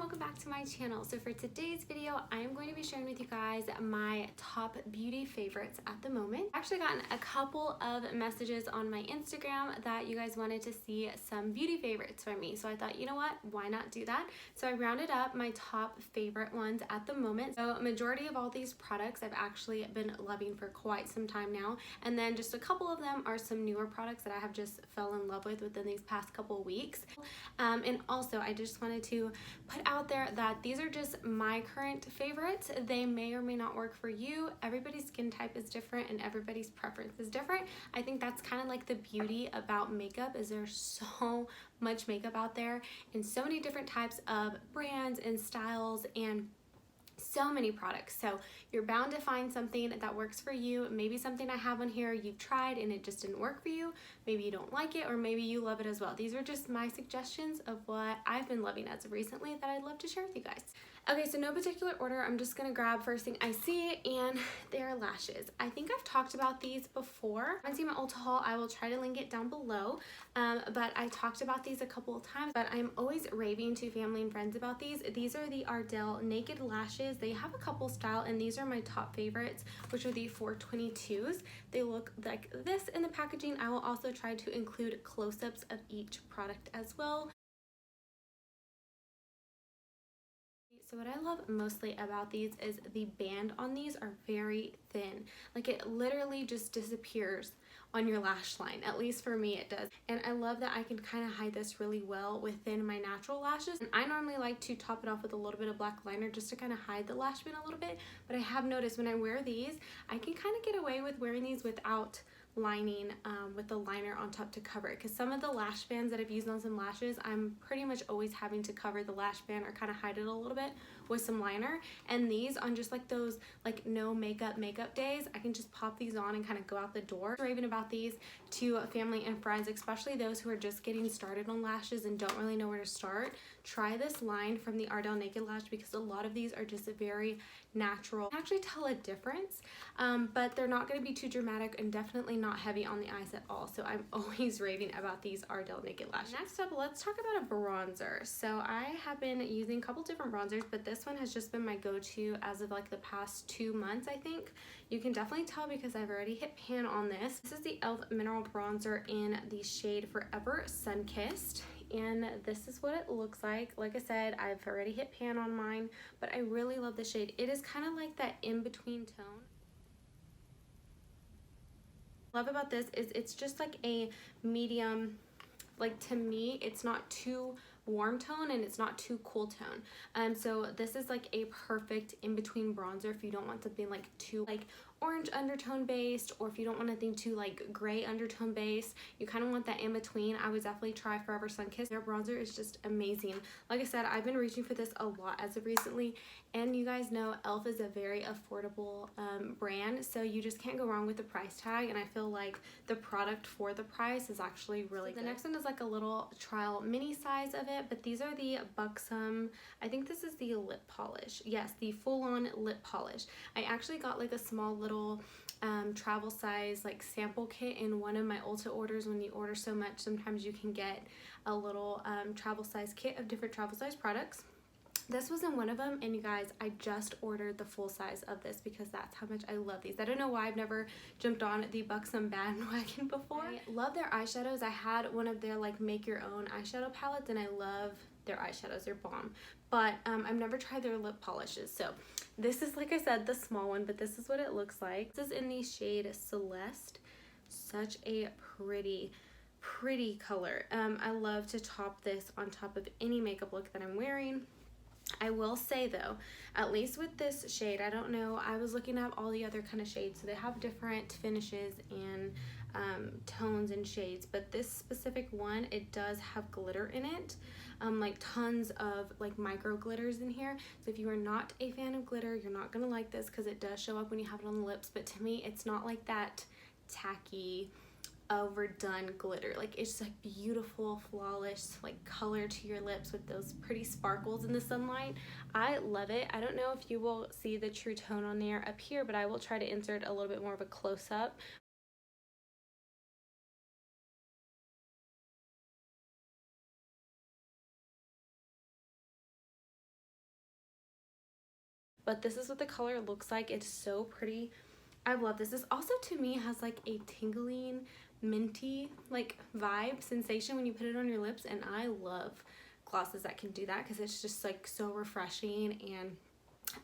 welcome back to my channel. So for today's video, I am going to be sharing with you guys my top beauty favorites at the moment. I've actually gotten a couple of messages on my Instagram that you guys wanted to see some beauty favorites from me. So I thought, you know what, why not do that? So I rounded up my top favorite ones at the moment. So a majority of all these products I've actually been loving for quite some time now. And then just a couple of them are some newer products that I have just fell in love with within these past couple of weeks. And also I just wanted to put out there that these are just my current favorites. They may or may not work for you. Everybody's skin type is different and everybody's preference is different. I think that's kind of like the beauty about makeup, is there's so much makeup out there and so many different types of brands and styles and so many products. So you're bound to find something that works for you. Maybe something I have on here you've tried and it just didn't work for you. Maybe you don't like it, or maybe you love it as well. These are just my suggestions of what I've been loving as of recently that I'd love to share with you guys. Okay, so no particular order. I'm just gonna grab first thing I see, and they're lashes. I think I've talked about these before. If you haven't seen my Ulta haul, I will try to link it down below. But I talked about these a couple of times, but I'm always raving to family and friends about these. These are the Ardell Naked Lashes. They have a couple style, and these are my top favorites, which are the 422s. They look like this in the packaging. I will also try to include close-ups of each product as well. So what I love mostly about these is the band on these are very thin. Like it literally just disappears on your lash line. At least for me it does. And I love that I can kind of hide this really well within my natural lashes. And I normally like to top it off with a little bit of black liner just to kind of hide the lash band a little bit. But I have noticed when I wear these, I can kind of get away with wearing these without lining with the liner on top to cover it, because some of the lash bands that I've used on some lashes, I'm pretty much always having to cover the lash band or kind of hide it a little bit with some liner. And these, on just like those like no makeup days, I can just pop these on and kind of go out the door. I'm raving about these to family and friends, especially those who are just getting started on lashes and don't really know where to start. Try this line from the Ardell Naked Lash, because a lot of these are just very natural. I can actually tell a difference, but they're not going to be too dramatic and definitely not heavy on the eyes at all. So I'm always raving about these Ardell Naked Lashes. Next up, let's talk about a bronzer. So I have been using a couple different bronzers, but this one has just been my go-to as of like the past 2 months, I think. You can definitely tell because I've already hit pan on this. This is the e.l.f. Mineral Bronzer in the shade Forever Sunkissed. And this is what it looks like. Like I said, I've already hit pan on mine, but I really love the shade. It is kind of like that in-between tone. What I love about this is it's just like a medium, like to me, it's not too warm tone and it's not too cool tone. So this is like a perfect in-between bronzer if you don't want something like too like orange undertone based, or if you don't want anything too like gray undertone based. You kind of want that in between. I would definitely try Forever Sunkissed. Their bronzer is just amazing. Like I said, I've been reaching for this a lot as of recently, and you guys know e.l.f. is a very affordable brand, so you just can't go wrong with the price tag, and I feel like the product for the price is actually really good. The next one is like a little trial mini size of it, but these are the Buxom, I think this is the lip polish. Yes, the full-on lip polish. I actually got like a small little travel size like sample kit in one of my Ulta orders. When you order so much, sometimes you can get a little travel size kit of different travel size products. This was in one of them, and you guys, I just ordered the full size of this because that's how much I love these. I don't know why I've never jumped on the Buxom bandwagon before. I love their eyeshadows. I had one of their like make your own eyeshadow palettes, and I love their eyeshadows. They're bomb. But I've never tried their lip polishes. So this is, like I said, the small one, but this is what it looks like. This is in the shade Celeste. Such a pretty color. I love to top this on top of any makeup look that I'm wearing. I will say though, at least with this shade, I don't know, I was looking at all the other kind of shades, so they have different finishes and tones and shades, but this specific one, it does have glitter in it, like tons of like micro glitters in here. So if you are not a fan of glitter, you're not gonna like this because it does show up when you have it on the lips, but to me, it's not like that tacky overdone glitter. Like it's like beautiful, flawless like color to your lips with those pretty sparkles in the sunlight. I love it. I don't know if you will see the true tone on there up here, but I will try to insert a little bit more of a close-up. but this is what the color looks like. It's so pretty. I love this. This also to me has like a tingling, minty like vibe sensation when you put it on your lips, and I love glosses that can do that because it's just like so refreshing, and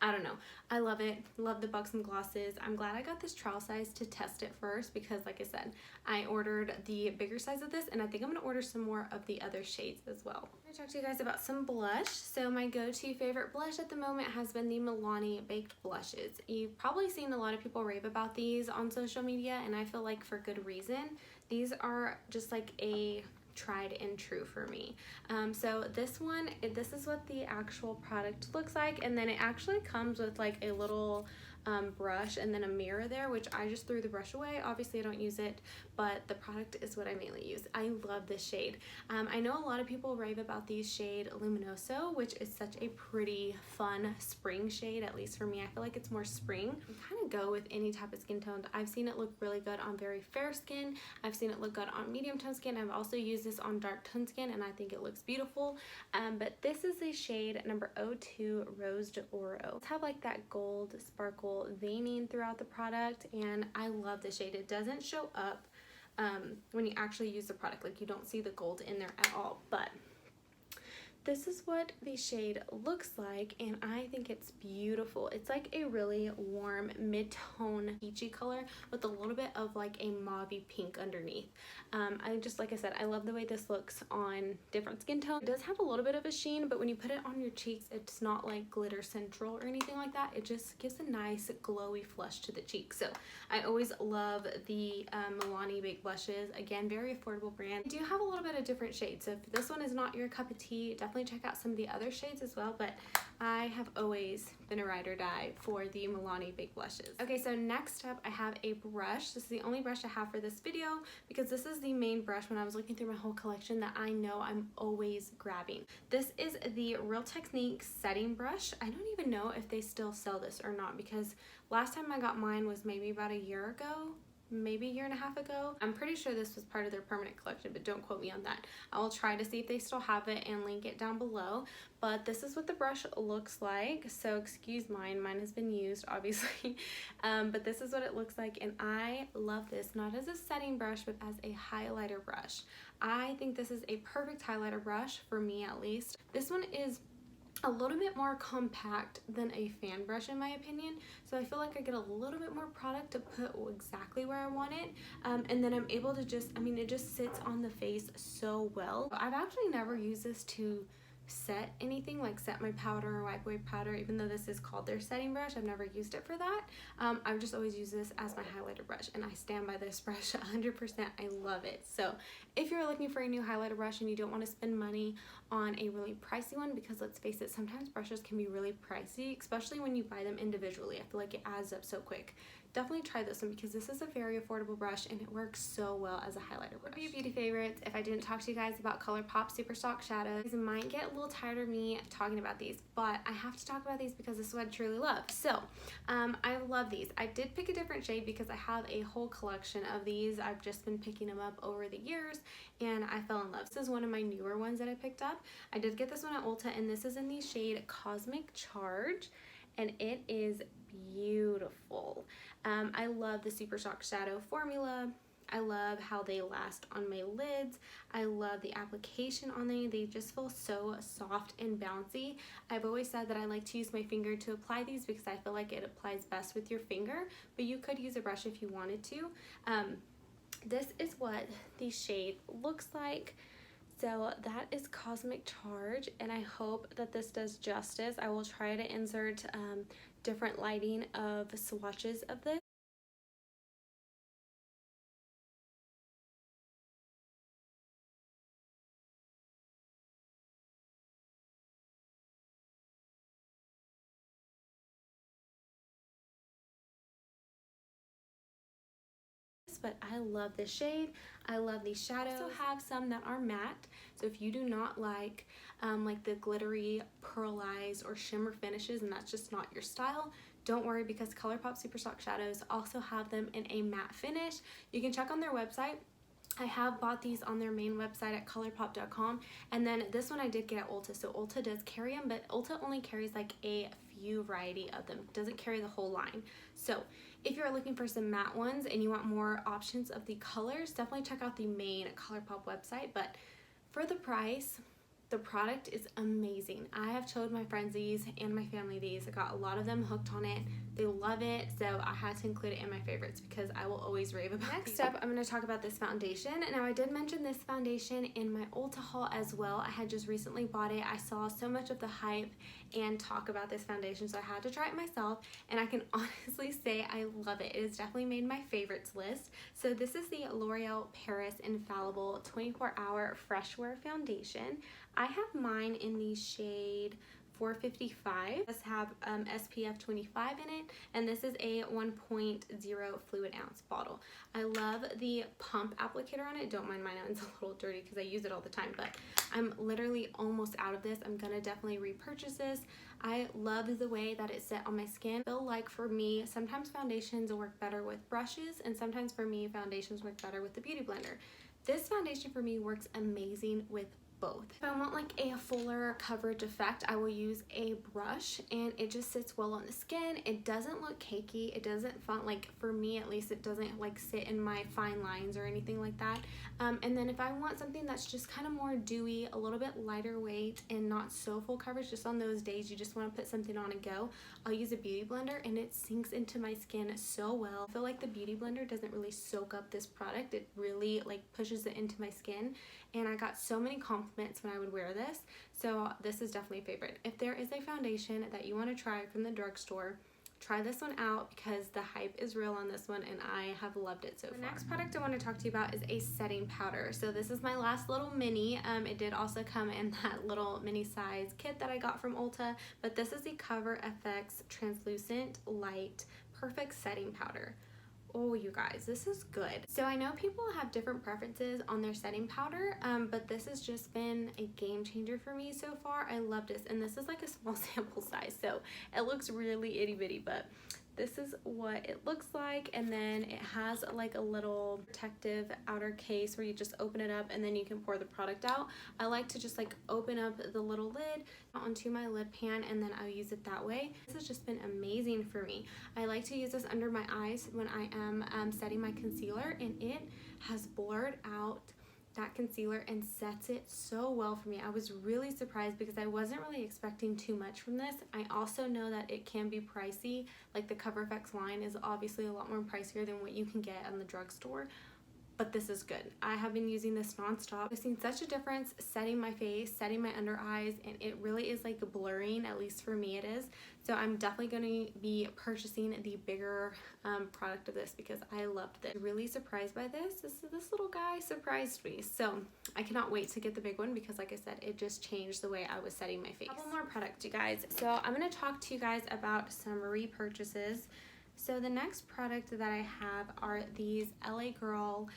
I don't know. I love it. Love the Buxom glosses. I'm glad I got this trial size to test it first because like I said, I ordered the bigger size of this, and I think I'm going to order some more of the other shades as well. I'm going to talk to you guys about some blush. So my go-to favorite blush at the moment has been the Milani Baked Blushes. You've probably seen a lot of people rave about these on social media, and I feel like for good reason. These are just like a tried and true for me. So this one, this is what the actual product looks like, and then it actually comes with like a little brush and then a mirror there, which I just threw the brush away. Obviously I don't use it, but the product is what I mainly use. I love this shade. I know a lot of people rave about these shade Luminoso, which is such a pretty fun spring shade, at least for me. I feel like it's more spring. You kind of go with any type of skin tone. I've seen it look really good on very fair skin. I've seen it look good on medium tone skin. I've also used this on dark tone skin, and I think it looks beautiful. But this is the shade number 02 Rose d'Oro. It's have like that gold sparkle veining throughout the product, and I love the shade. It doesn't show up when you actually use the product, like you don't see the gold in there at all, but this is what the shade looks like, and I think it's beautiful. It's like a really warm mid-tone peachy color with a little bit of like a mauvey pink underneath. Like I said, I love the way this looks on different skin tones. It does have a little bit of a sheen, but when you put it on your cheeks, it's not like glitter central or anything like that. It just gives a nice glowy flush to the cheeks. So I always love the Milani Baked Blushes. Again, very affordable brand. They do have a little bit of different shades, so if this one is not your cup of tea, definitely check out some of the other shades as well, but I have always been a ride or die for the Milani Baked Blushes. Okay, so next up I have a brush. This is the only brush I have for this video because this is the main brush when I was looking through my whole collection that I know I'm always grabbing. This is the Real Technique setting brush. I don't even know if they still sell this or not because last time I got mine was maybe about a year ago, maybe a year and a half ago. I'm pretty sure this was part of their permanent collection, but don't quote me on that. I will try to see if they still have it and link it down below, but this is what the brush looks like. So excuse mine has been used obviously, but this is what it looks like, and I love this, not as a setting brush, but as a highlighter brush. I think this is a perfect highlighter brush for me, at least. This one is a little bit more compact than a fan brush in my opinion, so I feel like I get a little bit more product to put exactly where I want it, and then I'm able to just, it just sits on the face so well. I've actually never used this to set anything, like set my powder or wipe away powder, even though this is called their setting brush. I've never used it for that. I've just always used this as my highlighter brush, and I stand by this brush 100%. I love it. So if you're looking for a new highlighter brush and you don't want to spend money on a really pricey one, because let's face it, sometimes brushes can be really pricey, especially when you buy them individually. I feel like it adds up so quick. Definitely try this one because this is a very affordable brush and it works so well as a highlighter brush. Would be beauty favorites if I didn't talk to you guys about Colourpop Super Stock Shadows. You might get a little tired of me talking about these, but I have to talk about these because this is what I truly love. So I love these. I did pick a different shade because I have a whole collection of these. I've just been picking them up over the years and I fell in love. This is one of my newer ones that I picked up. I did get this one at Ulta, and this is in the shade Cosmic Charge, and it is beautiful. I love the Super Shock Shadow formula. I love how they last on my lids. I love the application on them. They just feel so soft and bouncy. I've always said that I like to use my finger to apply these because I feel like it applies best with your finger, but you could use a brush if you wanted to. This is what the shade looks like. So that is Cosmic Charge, and I hope that this does justice. I will try to insert different lighting of swatches of this. But I love this shade. I love these shadows. I also have some that are matte, so if you do not like the glittery pearlized or shimmer finishes and that's just not your style, don't worry, because Colourpop Super Stock Shadows also have them in a matte finish. You can check on their website. I have bought these on their main website at colorpop.com, and then this one I did get at Ulta. So Ulta does carry them, but Ulta only carries like a few variety of them. It doesn't carry the whole line. So if you're looking for some matte ones and you want more options of the colors, definitely check out the main Colorpop website. But for the price, the product is amazing. I have showed my friends these and my family these. I got a lot of them hooked on it. They love it, so I had to include it in my favorites because I will always rave about it. Next up, I'm going to talk about this foundation. Now, I did mention this foundation in my Ulta haul as well. I had just recently bought it. I saw so much of the hype and talk about this foundation, so I had to try it myself, and I can honestly say I love it. It has definitely made my favorites list. So this is the L'Oreal Paris Infallible 24-Hour Fresh Wear Foundation. I have mine in the shade 455. This have SPF 25 in it, and this is a 1.0 fluid ounce bottle. I love the pump applicator on it. Don't mind mine, it's a little dirty because I use it all the time, but I'm literally almost out of this. I'm gonna definitely repurchase this. I love the way that it's set on my skin. I feel like for me, sometimes foundations work better with brushes, and sometimes for me, foundations work better with the Beauty Blender. This foundation for me works amazing with both. If I want like a fuller coverage effect, I will use a brush, and it just sits well on the skin. It doesn't look cakey. It doesn't like, for me at least, it doesn't like sit in my fine lines or anything like that. And then if I want something that's just kind of more dewy, a little bit lighter weight, and not so full coverage, just on those days you just want to put something on and go, I'll use a Beauty Blender, and it sinks into my skin so well. I feel like the Beauty Blender doesn't really soak up this product. It really like pushes it into my skin, and I got so many compliments when I would wear this, so this is definitely a favorite. If there is a foundation that you want to try from the drugstore, try this one out because the hype is real on this one, and I have loved it so far. The next product I want to talk to you about is a setting powder. So this is my last little mini. It did also come in that little mini size kit that I got from Ulta, but this is the Cover FX Translucent Light Perfect Setting Powder. Oh, you guys, this is good. So I know people have different preferences on their setting powder, but this has just been a game changer for me so far. I love this, and this is like a small sample size, so it looks really itty bitty, but this is what it looks like. And then it has like a little protective outer case where you just open it up and then you can pour the product out. I like to just like open up the little lid onto my lid pan, and then I'll use it that way. This has just been amazing for me. I like to use this under my eyes when I am setting my concealer, and it has blurred out that concealer and sets it so well for me. I was really surprised because I wasn't really expecting too much from this. I also know that it can be pricey. Like the Cover FX line is obviously a lot more pricier than what you can get in the drugstore, but this is good. I have been using this nonstop. I've seen such a difference setting my face, setting my under eyes, and it really is like blurring, at least for me it is. So I'm definitely going to be purchasing the bigger product of this because I loved this. Really surprised by this. This little guy surprised me. So I cannot wait to get the big one because, like I said, it just changed the way I was setting my face. A couple more products, you guys. So I'm going to talk to you guys about some repurchases. So the next product that I have are these LA Girl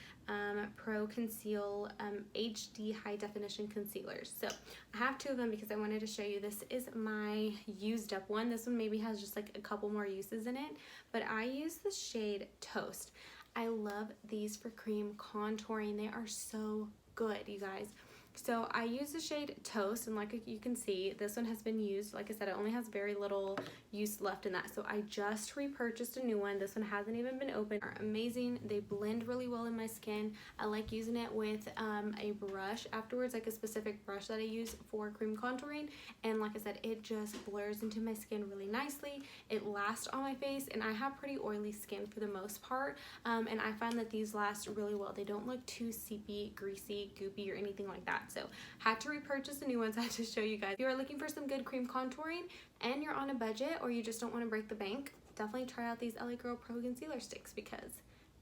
Pro Conceal HD High Definition Concealers. So I have two of them because I wanted to show you. This is my used up one. This one maybe has just like a couple more uses in it, but I use the shade Toast. I love these for cream contouring. They are so good, you guys. So I use the shade Toast, and like you can see, this one has been used. Like I said, it only has very little use left in that. So I just repurchased a new one. This one hasn't even been opened. They're amazing. They blend really well in my skin. I like using it with a brush afterwards, like a specific brush that I use for cream contouring. And like I said, it just blurs into my skin really nicely. It lasts on my face, and I have pretty oily skin for the most part. And I find that these last really well. They don't look too seepy, greasy, goopy, or anything like that. So had to repurchase the new ones. I had to show you guys. If you are looking for some good cream contouring and you're on a budget, or you just don't want to break the bank, definitely try out these LA Girl Pro Concealer Sticks because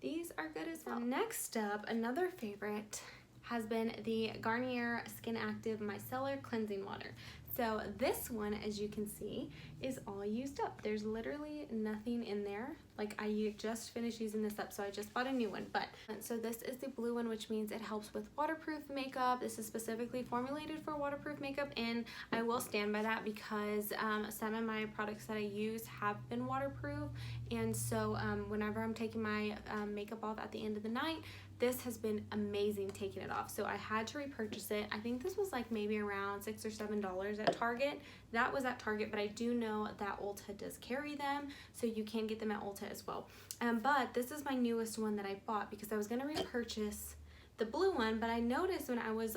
these are good as well. Next up, another favorite has been the Garnier Skin Active Micellar Cleansing Water. So this one, as you can see, is all used up. There's literally nothing in there. Like, I just finished using this up, so I just bought a new one. But so this is the blue one, which means it helps with waterproof makeup. This is specifically formulated for waterproof makeup, and I will stand by that because some of my products that I use have been waterproof. And so whenever I'm taking my makeup off at the end of the night, this has been amazing taking it off. So I had to repurchase it. I think this was like maybe around $6 or $7 at Target. That was at Target, but I do know that Ulta does carry them, so you can get them at Ulta as well. But this is my newest one that I bought because I was gonna repurchase the blue one, but I noticed when I was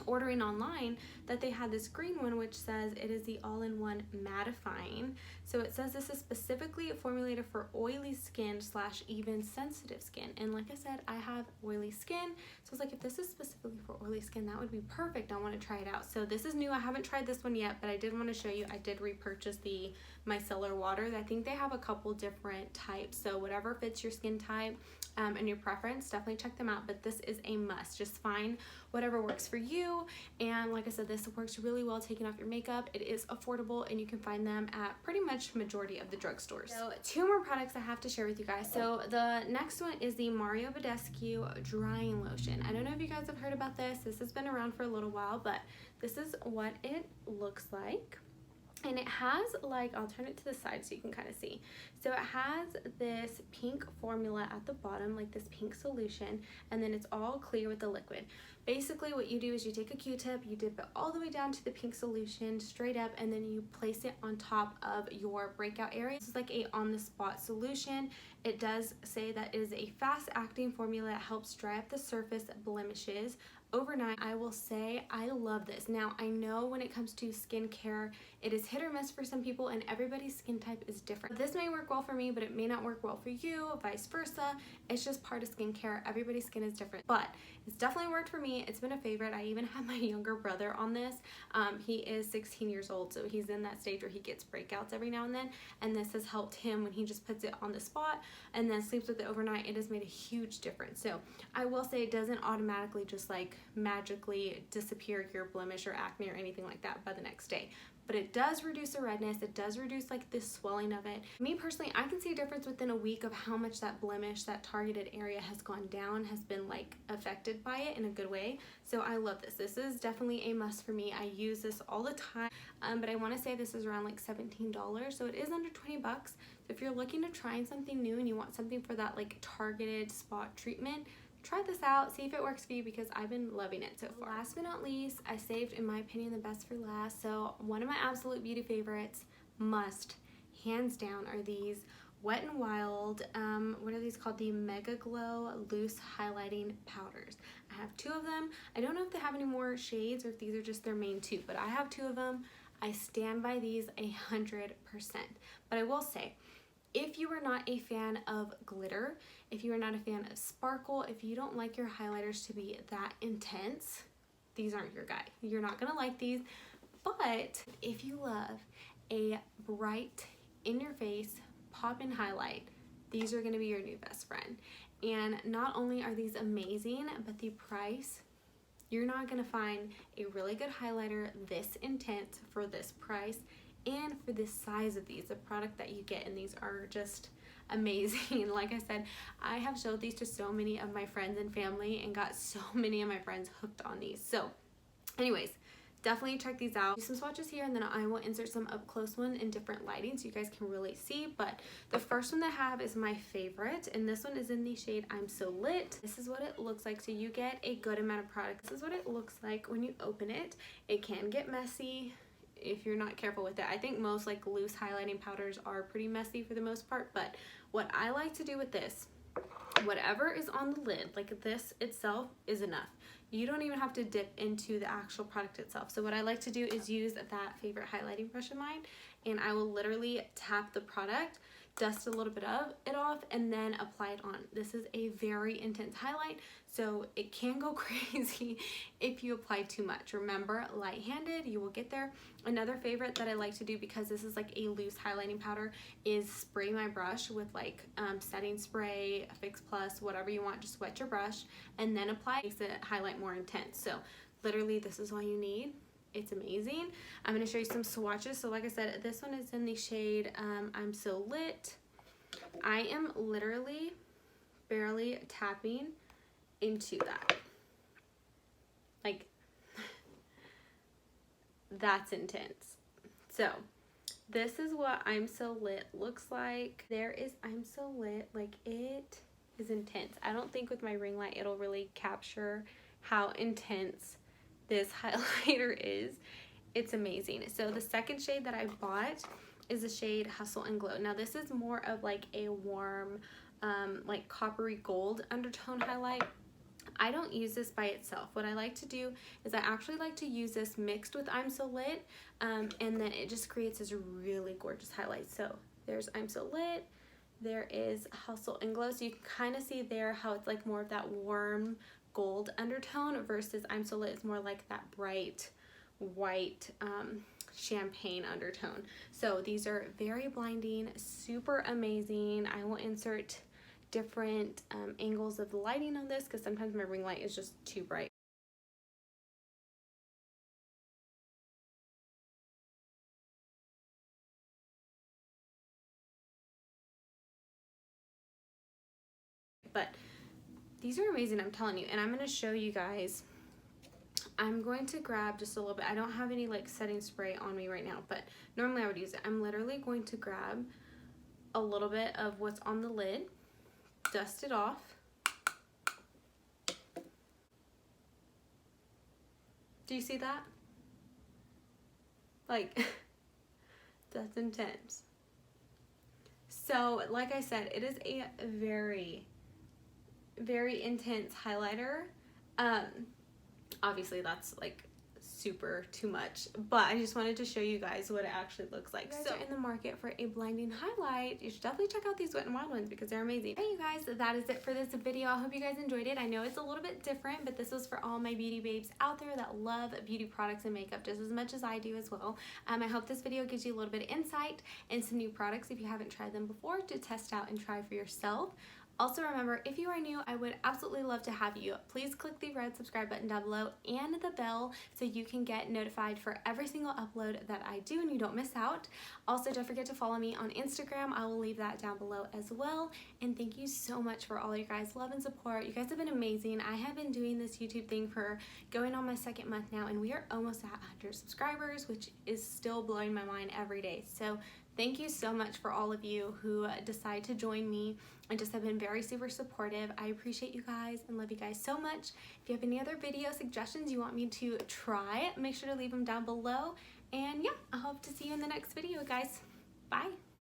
ordering online that they had this green one which says it is the all-in-one mattifying. So it says this is specifically formulated for oily skin / even sensitive skin, and like I said, I have oily skin, so I was like, if this is specifically for oily skin, that would be perfect. I want to try it out. So this is new. I haven't tried this one yet, but I did want to show you. I did repurchase the micellar water. I think they have a couple different types, so whatever fits your skin type and your preference, definitely check them out. But this is a must. Just find whatever works for you, and like I said, this works really well taking off your makeup. It is affordable, and you can find them at pretty much majority of the drugstores. So 2 more products I have to share with you guys. So the next one is the Mario Badescu drying lotion. I don't know if you guys have heard about this. This has been around for a little while, but this is what it looks like. And it has, like, I'll turn it to the side so you can kind of see. So it has this pink formula at the bottom, like this pink solution, and then it's all clear with the liquid. Basically what you do is you take a Q-tip, you dip it all the way down to the pink solution, straight up, and then you place it on top of your breakout area. This is like a on-the-spot solution. It does say that it is a fast-acting formula that helps dry up the surface blemishes overnight. I will say I love this. Now, I know when it comes to skincare, it is hit or miss for some people, and everybody's skin type is different. This may work well for me, but it may not work well for you, vice versa. It's just part of skincare. Everybody's skin is different, but it's definitely worked for me. It's been a favorite. I even have my younger brother on this. He is 16 years old, so he's in that stage where he gets breakouts every now and then, and this has helped him when he just puts it on the spot and then sleeps with it overnight. It has made a huge difference. So I will say it doesn't automatically just like magically disappear your blemish or acne or anything like that by the next day, but it does reduce the redness. It does reduce like the swelling of it. Me personally, I can see a difference within a week of how much that blemish, that targeted area has gone down, has been like affected by it in a good way. So I love this. This is definitely a must for me. I use this all the time, but I want to say this is around like $17, so it is under 20 bucks. So if you're looking to try something new and you want something for that like targeted spot treatment, try this out, see if it works for you, because I've been loving it so far. Last but not least, I saved, in my opinion, the best for last. So one of my absolute beauty favorites, must, hands down, are these Wet n Wild, what are these called? The Mega Glow Loose Highlighting Powders. I have 2 of them. I don't know if they have any more shades or if these are just their main 2, but I have 2 of them. I stand by these 100%. But I will say, if you are not a fan of glitter, if you are not a fan of sparkle, if you don't like your highlighters to be that intense, these aren't your guy. You're not gonna like these. But if you love a bright, in-your-face, pop-in highlight, these are gonna be your new best friend. And not only are these amazing, but the price, you're not gonna find a really good highlighter this intense for this price and for the size of these. The product that you get in these are just amazing. Like I said, I have showed these to so many of my friends and family and got so many of my friends hooked on these. So anyways, definitely check these out. Do some swatches here, and then I will insert some up close one in different lighting so you guys can really see. But the first one that I have is my favorite, and this one is in the shade I'm So Lit. This is what it looks like. So you get a good amount of product. This is what it looks like when you open it. It can get messy if you're not careful with it. I think most like loose highlighting powders are pretty messy for the most part, but what I like to do with this, whatever is on the lid, like this itself, is enough. You don't even have to dip into the actual product itself. So what I like to do is use that favorite highlighting brush of mine, and I will literally tap the product, dust a little bit of it off, and then apply it on. This is a very intense highlight, so it can go crazy if you apply too much. Remember, light-handed, you will get there. Another favorite that I like to do, because this is like a loose highlighting powder, is spray my brush with like setting spray, Fix Plus, whatever you want. Just wet your brush and then apply. It makes it highlight more intense. So literally this is all you need. It's amazing. I'm going to show you some swatches. So like I said, this one is in the shade I'm So Lit. I am literally barely tapping into that. Like, that's intense. So this is what I'm So Lit looks like. There is I'm So Lit. Like, it is intense. I don't think with my ring light it'll really capture how intense this highlighter is. It's amazing. So the second shade that I bought is the shade Hustle and Glow. Now this is more of like a warm, like coppery gold undertone highlight. I don't use this by itself. What I like to do is I actually like to use this mixed with I'm So Lit, and then it just creates this really gorgeous highlight. So there's I'm So Lit, there is Hustle and Glow. So you can kind of see there how it's like more of that warm gold undertone versus I'm So Lit is more like that bright white champagne undertone. So these are very blinding, super amazing. I will insert different angles of the lighting on this because sometimes my ring light is just too bright. But these are amazing, I'm telling you, and I'm going to show you guys. I'm going to grab just a little bit. I don't have any like setting spray on me right now, but normally I would use it. I'm literally going to grab a little bit of what's on the lid, dust it off. Do you see that? Like, that's intense. So, like I said, it is a very, very intense highlighter. Obviously that's like super too much, but I just wanted to show you guys what it actually looks like. So in the market for a blinding highlight, you should definitely check out these Wet n Wild ones because they're amazing. Hey you guys, that is it for this video. I hope you guys enjoyed it. I know it's a little bit different, but this was for all my beauty babes out there that love beauty products and makeup just as much as I do as well. I hope this video gives you a little bit of insight and some new products if you haven't tried them before to test out and try for yourself. Also remember, if you are new, I would absolutely love to have you. Please click the red subscribe button down below and the bell so you can get notified for every single upload that I do and you don't miss out. Also, don't forget to follow me on Instagram. I will leave that down below as well. And thank you so much for all your guys' love and support. You guys have been amazing. I have been doing this YouTube thing for going on my second month now, and we are almost at 100 subscribers, which is still blowing my mind every day. So thank you so much for all of you who decide to join me and just have been very super supportive. I appreciate you guys and love you guys so much. If you have any other video suggestions you want me to try, make sure to leave them down below. And yeah, I hope to see you in the next video, guys. Bye.